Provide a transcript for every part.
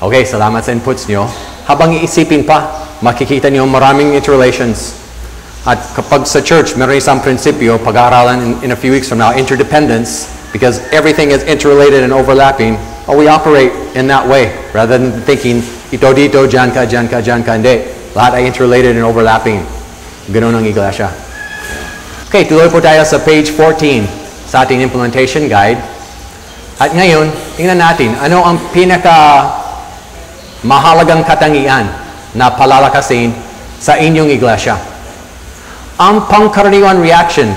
Okay, salamat sa inputs nyo. Habang iisipin pa, makikita nyo maraming interrelations. At kapag sa church, meron isang prinsipyo, pag-aaralan in a few weeks from now, interdependence, because everything is interrelated and overlapping, we operate in that way, rather than thinking, ito dito, dyan ka, dyan ka, dyan ka, hindi. Lahat ay interrelated and overlapping. Ganun ang iglesia. Okay, tuloy po tayo sa page 14 sa ating implementation guide. At ngayon, tingnan natin, ano ang mahalagang katangian na palalakasin sa inyong iglesia. Ang pangkaraniwan reaction,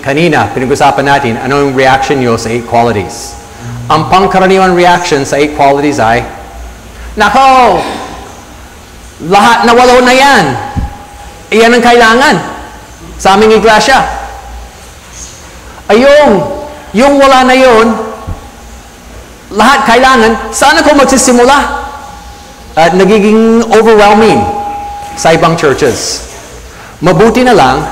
kanina pinag-usapan natin, ano yung reaction nyo sa 8 qualities. Ang pangkaraniwan reaction sa 8 qualities ay, nako, lahat nawalo na yan. Iyan ang kailangan sa aming iglesia. Yung wala na yun, lahat kailangan, saan ako magsisimula? At nagiging overwhelming sa ibang churches. Mabuti na lang,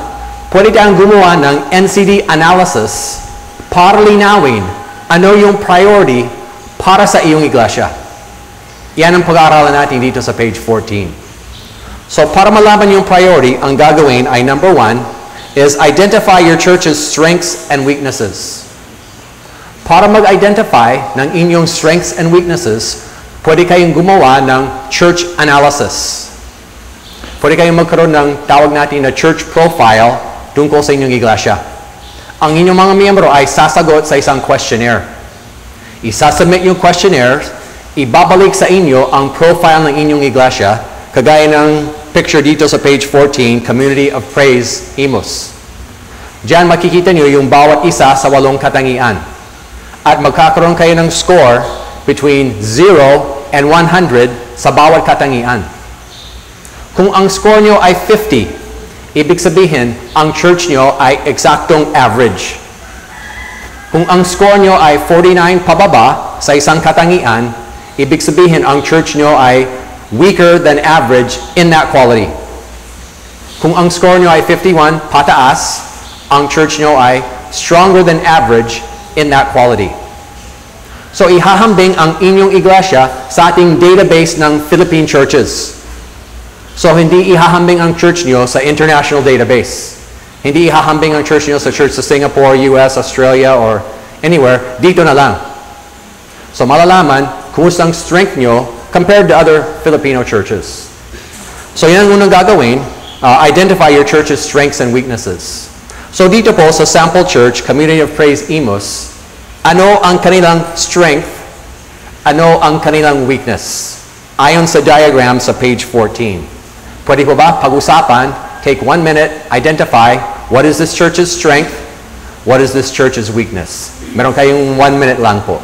pwede tayong gumawa ng NCD analysis para linawin ano yung priority para sa iyong iglesia. Yan ang pag-aaralan natin dito sa page 14. So para malaman yung priority, ang gagawin ay number 1 is identify your church's strengths and weaknesses. Para mag-identify ng inyong strengths and weaknesses, pwede kayong gumawa ng church analysis. Pwede kayong magkaroon ng tawag natin na church profile tungkol sa inyong iglesia. Ang inyong mga miyembro ay sasagot sa isang questionnaire. Isasubmit yung questionnaire, ibabalik sa inyo ang profile ng inyong iglesia, kagaya ng picture dito sa page 14, Community of Praise, Imus. Diyan makikita nyo yung bawat isa sa 8 katangian. At magkakaroon kayo ng score between 0 and 100 sa bawat katangian. Kung ang score nyo ay 50, ibig sabihin, ang church nyo ay eksaktong average. Kung ang score nyo ay 49 pababa sa isang katangian, ibig sabihin, ang church nyo ay weaker than average in that quality. Kung ang score nyo ay 51 pataas, ang church nyo ay stronger than average in that quality. So, ihahambing ang inyong iglesia sa ating database ng Philippine churches. So, hindi ihahambing ang church nyo sa international database. Hindi ihahambing ang church nyo sa church sa Singapore, US, Australia, or anywhere. Dito na lang. So, malalaman kung ang strength nyo compared to other Filipino churches. So, yan ang unang gagawin. Identify your church's strengths and weaknesses. So, dito po sa sample church, Community of Praise Imus, ano ang kanilang strength? Ano ang kanilang weakness? Ayon sa diagram sa page 14. Pwede po ba pag-usapan, take 1 minute, identify what is this church's strength, what is this church's weakness. Meron kayong 1 minute lang po.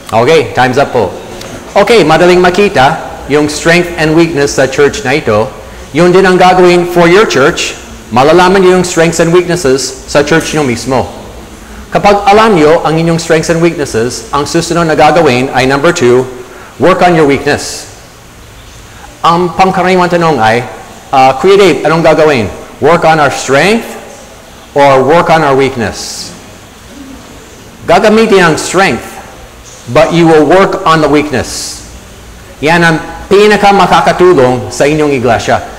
Okay, time's up po. Okay, madaling makita yung strength and weakness sa church na ito. Yun din ang gagawin for your church. Malalaman niyo yung strengths and weaknesses sa church niyo mismo. Kapag alam niyo ang inyong strengths and weaknesses, ang susunod na gagawin ay number 2, work on your weakness. Ang pangkaraniwang tanong ay, Kuya Dave, anong gagawin? Work on our strength or work on our weakness? Gagamitin ang strength, but you will work on the weakness. Yan ang pinaka-makakatulong sa inyong iglesia.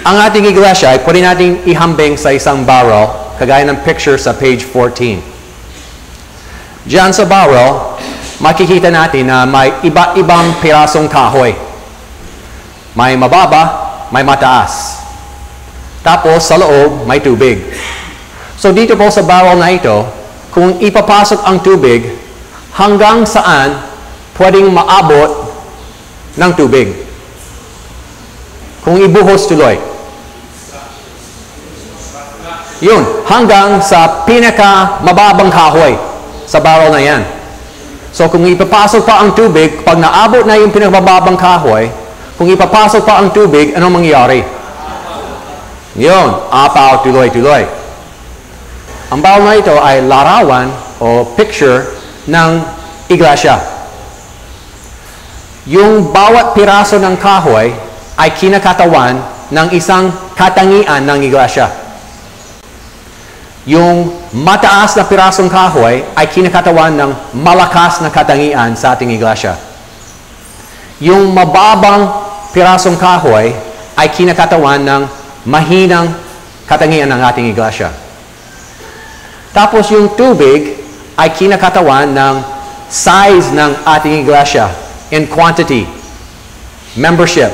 Ang ating iglesia ay pwede natin ihambing sa isang barrel, kagaya ng picture sa page 14. Diyan sa barrel, makikita natin na may iba't ibang pirasong kahoy. May mababa, may mataas. Tapos sa loob, may tubig. So dito po sa barrel na ito, kung ipapasok ang tubig, hanggang saan pwedeng maabot ng tubig? Kung ibuhos tuloy. Yun, hanggang sa pinaka mababang kahoy sa barrel na yan. So kung ipapasok pa ang tubig, pag naabot na yung pinakamababang kahoy, kung ipapasok pa ang tubig, anong mangyayari? Yun, apaw, tuloy-tuloy. Ang barrel na ito ay larawan o picture ng iglesia. Yung bawat piraso ng kahoy ay kinakatawan ng isang katangian ng iglesia. yung mataas na pirasong kahoy ay kinakatawan ng malakas na katangian sa ating iglesia. Yung mababang pirasong kahoy ay kinakatawan ng mahinang katangian ng ating iglesia. Tapos yung tubig ay kinakatawan ng size ng ating iglesia in quantity, membership,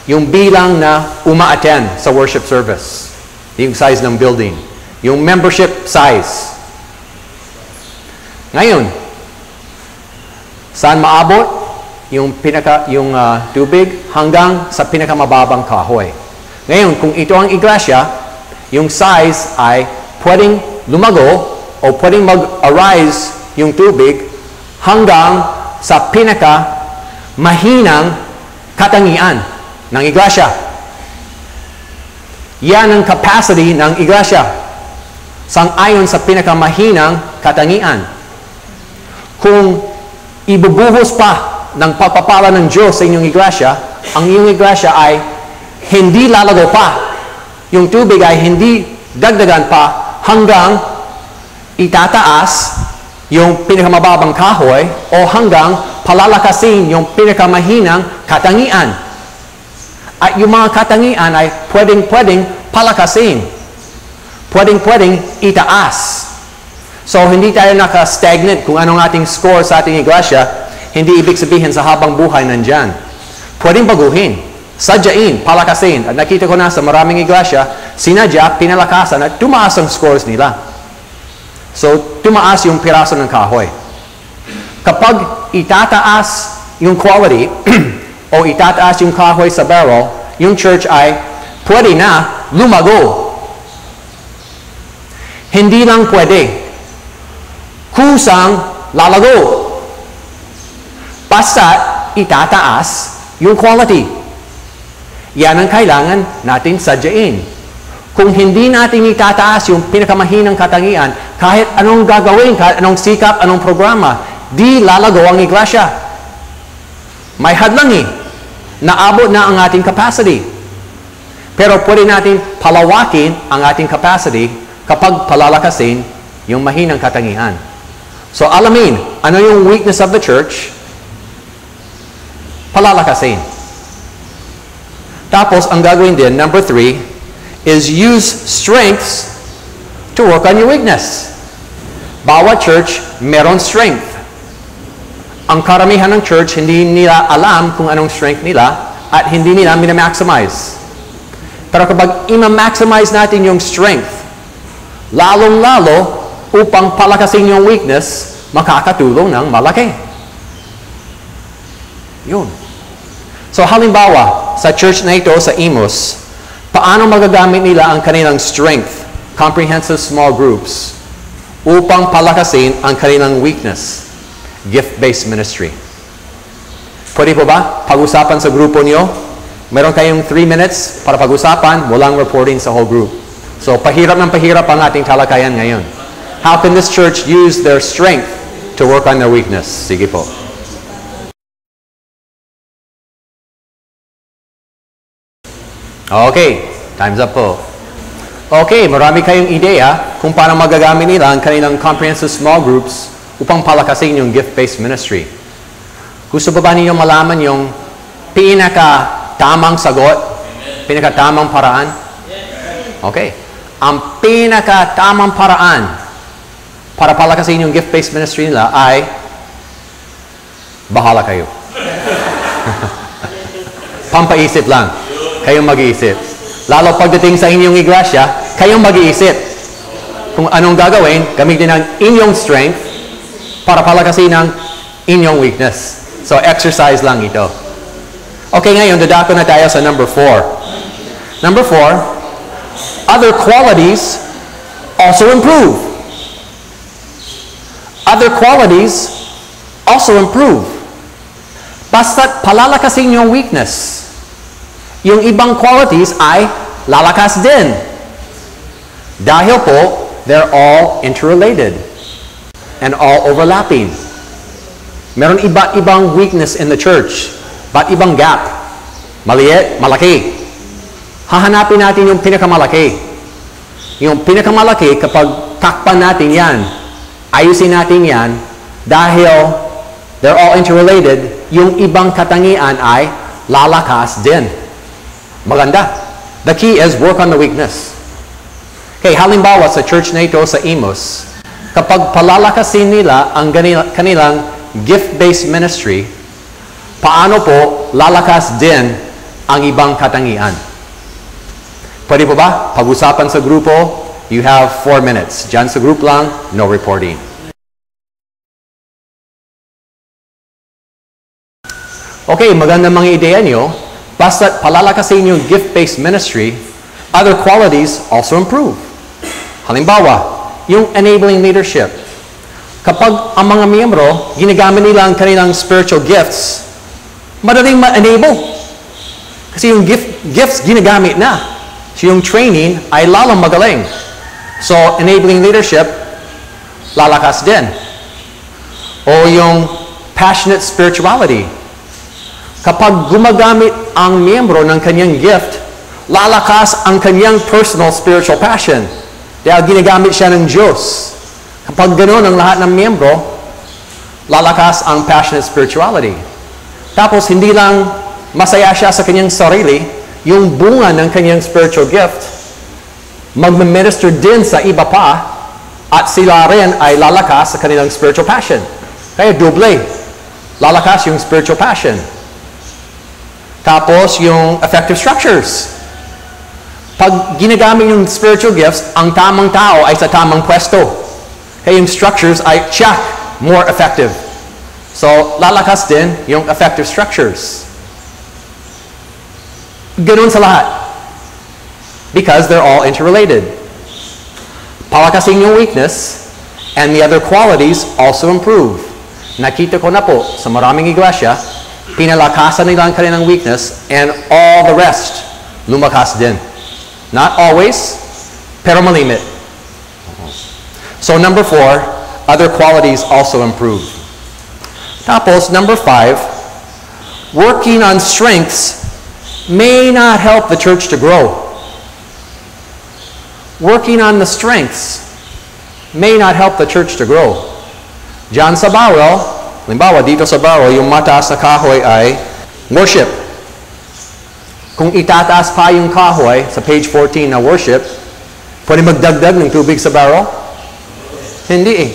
yung bilang na uma-attend sa worship service, yung size ng building, yung membership size. Ngayon, saan maabot yung tubig? Hanggang sa pinakamababang kahoy. Ngayon, kung ito ang iglesia, yung size ay pwedeng lumago o pwedeng mag-arise yung tubig hanggang sa pinaka-mahinang katangian ng iglesia. Yan ang capacity ng iglesia. Sang-ayon sa pinakamahinang katangian. Kung ibubuhos pa ng pagpapala ng Diyos sa inyong iglesia, ang inyong iglesia ay hindi lalago pa. Yung tubig ay hindi dagdagan pa hanggang itataas yung pinakamababang kahoy o hanggang palalakasin yung pinakamahinang katangian. At yung mga katangian ay pwedeng palakasin. Pwedeng itaas. So, hindi tayo naka-stagnant kung anong ating score sa ating iglesia. Hindi ibig sabihin sa habang buhay nandyan. Pwedeng baguhin, sadyain, palakasin. At nakita ko na sa maraming iglesia, sinadya, pinalakasan at tumaas ang scores nila. So, tumaas yung piraso ng kahoy. Kapag itataas yung quality o itataas yung kahoy sa barrel, yung church ay pwede na lumago. Hindi lang pwede. Kusang lalago. Basta itataas yung quality. Yan ang kailangan natin sadyain. Kung hindi natin itataas yung pinakamahinang katangian, kahit anong gagawin, kahit anong sikap, anong programa, di lalago ang iglesia. May hadlang naabot na ang ating capacity. Pero pwede natin palawakin ang ating capacity kapag palalakasin yung mahinang katangian. So alamin, ano yung weakness of the church? Palalakasin. Tapos, ang gagawin din, number 3, is use strengths to work on your weakness. Bawat church, meron strength. Ang karamihan ng church, hindi nila alam kung anong strength nila at hindi nila minamaximize. Pero kapag ima-maximize natin yung strength, lalong-lalo upang palakasin yung weakness, makakatulong ng malaki. Yun. So halimbawa, sa church na ito, sa Imus, paano magagamit nila ang kanilang strength, comprehensive small groups, upang palakasin ang kanilang weakness, gift-based ministry. Pwede po ba pag-usapan sa grupo niyo? Meron kayong 3 minutes para pag-usapan, walang reporting sa whole group. So, pahirap ng pahirap ang ating talakayan ngayon. How can this church use their strength to work on their weakness? Sige po. Okay, time's up po. Okay, marami kayong ideya kung paano magagamit nila ang kanilang comprehensive small groups upang palakasin yung gift-based ministry. Gusto ba ninyo malaman yung pinaka-tamang sagot? Pinaka-tamang paraan? Okay. Ang pinaka-tamang paraan para palakasin yung gift-based ministry nila ay bahala kayo. Pampaisip lang. Kayong mag-iisip. Lalo pagdating sa inyong iglesia, kayong mag-iisip kung anong gagawin, gamitin ang inyong strength para palakasin ang inyong weakness. So, exercise lang ito. Okay, ngayon, dadako na tayo sa number 4. Number 4, other qualities also improve. Other qualities also improve. Basta't palalakasin yung weakness, yung ibang qualities ay lalakas din. Dahil po, they're all interrelated and all overlapping. Meron iba't ibang weakness in the church, iba't ibang gap. Maliit, malaki. Hahanapin natin yung pinakamalaki. Yung pinakamalaki, kapag takpan natin yan, ayusin natin yan, dahil they're all interrelated, yung ibang katangian ay lalakas din. Maganda. The key is work on the weakness. Okay, halimbawa sa church na ito sa Imus, kapag palalakasin nila ang kanilang gift-based ministry, paano po lalakas din ang ibang katangian? Pwede po ba? Pag-usapan sa grupo, you have 4 minutes. Diyan sa group lang, no reporting. Okay, magandang mga ideya nyo. Basta palalakasin yung gift-based ministry, other qualities also improve. Halimbawa, yung enabling leadership. Kapag ang mga miyembro, ginagamit nila ang kanilang spiritual gifts, madaling ma-enable. Kasi yung gifts ginagamit na. So yung training ay lalong magaling. So enabling leadership, lalakas din. O yung passionate spirituality. Kapag gumagamit ang miyembro ng kanyang gift, lalakas ang kanyang personal spiritual passion. Dahil ginagamit siya ng Diyos. Kapag ganoon ang lahat ng miyembro, lalakas ang passionate spirituality. Tapos hindi lang masaya siya sa kanyang sarili, yung bunga ng kanyang spiritual gift, magme-minister din sa iba pa, at sila rin ay lalakas sa kanilang spiritual passion. Kaya doble, lalakas yung spiritual passion. Tapos yung effective structures. Pag ginagamit yung spiritual gifts, ang tamang tao ay sa tamang pwesto. Kaya yung structures ay check, more effective. So, lalakas din yung effective structures. Ganun sa lahat. Because they're all interrelated. Palakasin yung weakness, and the other qualities also improve. Nakita ko na po sa maraming iglesia, pinalakasan nila ang kanilang weakness, and all the rest, lumakas din. Not always, pero malimit. So number 4, other qualities also improve. Tapos, number 5, working on strengths may not help the church to grow. Working on the strengths may not help the church to grow. Diyan sa bawal, halimbawa, dito sa baro, yung mataas na kahoy ay worship. Kung itataas pa yung kahoy sa page 14 na worship, pwede magdagdag ng tubig sa baro? Hindi eh.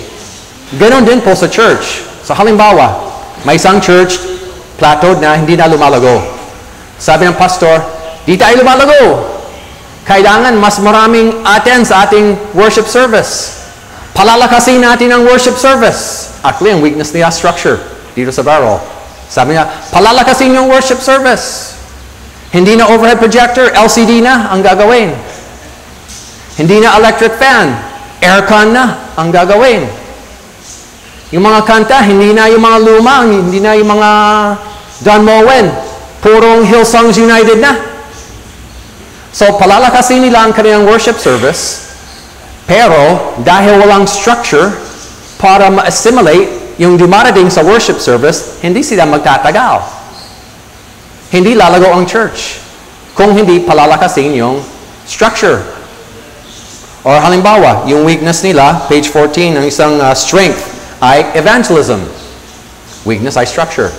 Ganon din po sa church. Sa halimbawa, may isang church, plateaued na, hindi na lumalago. Sabi ng pastor, di tayo lumalago. Kailangan mas maraming attend sa ating worship service. Palalakasin natin ang worship service. Actually, ang weakness niya, structure. Dito sa barrel. Sabi niya, palalakasin yung worship service. Hindi na overhead projector, LCD na ang gagawin. Hindi na electric fan, aircon na ang gagawin. Yung mga kanta, hindi na yung mga luma, hindi na yung mga Don Moen. Purong Hillsongs United na. So, palalakasin nila ang kanilang worship service. Pero, dahil walang structure para ma-assimilate yung dumarating sa worship service, hindi sila magtatagal. Hindi lalago ang church kung hindi palalakasin yung structure. Or halimbawa, yung weakness nila, page 14, ng isang strength ay evangelism. Weakness ay structure.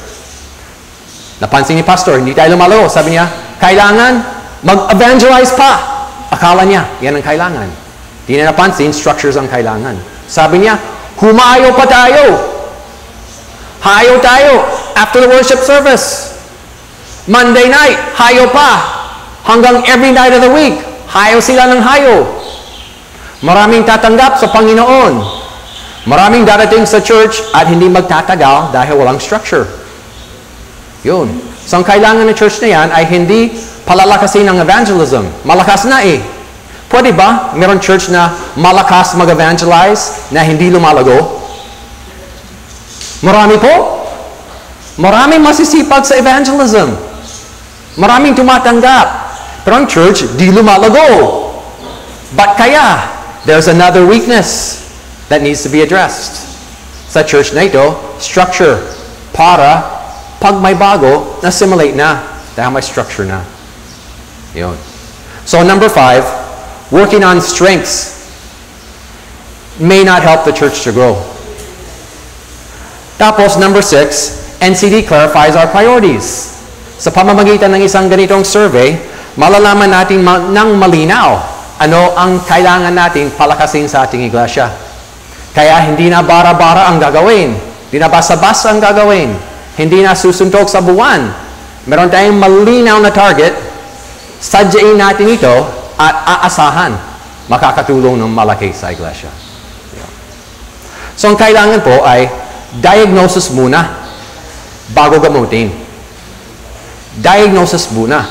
Napansin ni pastor, hindi tayo lumalago. Sabi niya, kailangan mag-evangelize pa. Akala niya, yan ang kailangan. Di na napansin, structures ang kailangan. Sabi niya, humayo pa tayo. Hayo tayo after the worship service. Monday night, hayo pa. Hanggang every night of the week, hayo sila ng hayo. Maraming tatanggap sa Panginoon. Maraming darating sa church at hindi magtatagal dahil walang structure. Yun. So ang kailangan ng church na yan ay hindi palalakasin ng evangelism. Malakas na eh. Pwede ba meron church na malakas mag-evangelize na hindi lumalago? Marami po. Maraming masisipag sa evangelism. Maraming tumatanggap. Pero ang church, di lumalago. But kaya, there's another weakness that needs to be addressed. Sa church na ito, structure. Para, pag may bago, na-assimilate na. Dahil may structure na. Yun. So number 5, working on strengths. may not help the church to grow. Tapos, number 6, NCD clarifies our priorities. Sa pamamagitan ng isang ganitong survey, malalaman natin ng malinaw ano ang kailangan natin palakasin sa ating iglesia. Kaya hindi na bara-bara ang gagawin. Hindi na basa-basa ang gagawin. Hindi na susuntok sa buwan. Meron tayong malinaw na target. Sadyain natin ito at aasahan. Makakatulong ng malaki sa iglesia. So, ang kailangan po ay diagnosis muna bago gamutin. Diagnosis muna.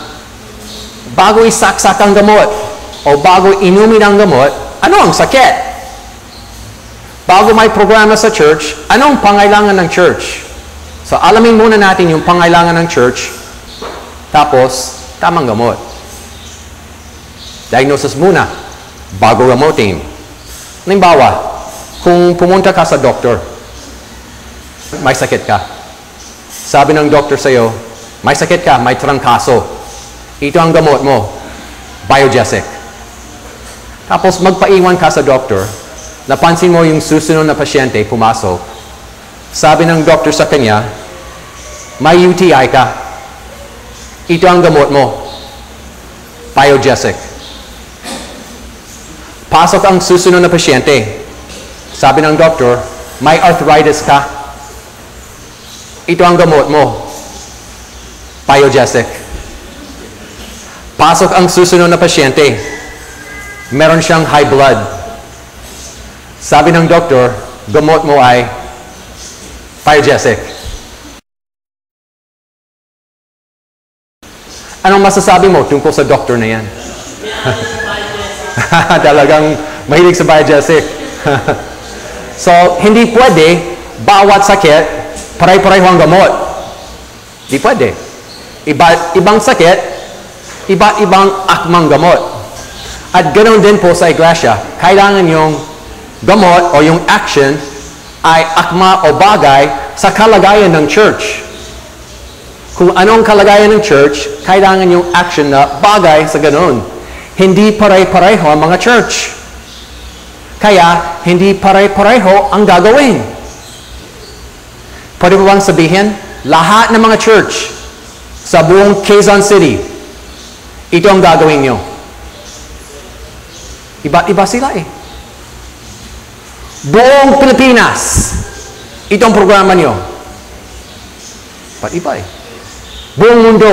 Bago isaksak ang gamot o bago inumin ang gamot, ano ang sakit? Bago may programa sa church, anong pangailangan ng church? So, alamin muna natin yung pangailangan ng church, tapos, tamang gamot. Diagnosis muna, bago gamutin. Halimbawa, kung pumunta ka sa doktor, may sakit ka. Sabi ng doktor sa'yo, may sakit ka, may trangkaso. Ito ang gamot mo, Biogesic. Tapos magpaiwan ka sa doktor, napansin mo yung susunod na pasyente, pumasok. Sabi ng doktor sa kanya, may UTI ka. Ito ang gamot mo, Biogesic. Pasok ang susunod na pasyente. Sabi ng doktor, may arthritis ka. Ito ang gamot mo, Biogesic. Pasok ang susunod na pasyente. Meron siyang high blood. Sabi ng doktor, gamot mo ay Biogesic. Anong masasabi mo tungkol sa doktor na yan? Talagang mahilig sa Biogesic. So, hindi pwede bawat sakit paray-pareho ang gamot. Hindi pwede. Ibang sakit, iba-ibang akmang gamot. At ganoon din po sa iglesia, kailangan yung gamot o yung action ay akma o bagay sa kalagayan ng church. Kung anong kalagayan ng church, kailangan yung action na bagay sa ganoon. Hindi paray-pareho ang mga church. Kaya, hindi paray-pareho ang gagawin. Pwede mo bang sabihin, lahat ng mga church sa buong Quezon City, ito ang gagawin nyo. Iba-iba sila eh. Buong Pilipinas, ito ang programa nyo. Iba eh. Buong mundo,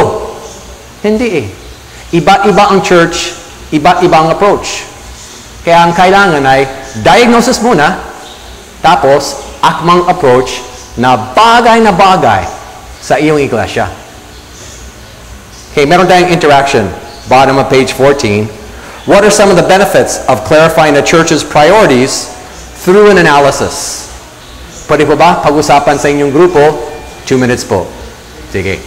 hindi eh. Iba-iba ang church, iba-iba ang approach. Kaya ang kailangan ay diagnosis muna, tapos akmang approach na bagay sa iyong iglesia. Okay, meron tayong interaction. Bottom of page 14. What are some of the benefits of clarifying a church's priorities through an analysis? Pwede po ba pag-usapan sa inyong grupo? 2 minutes po. Sige.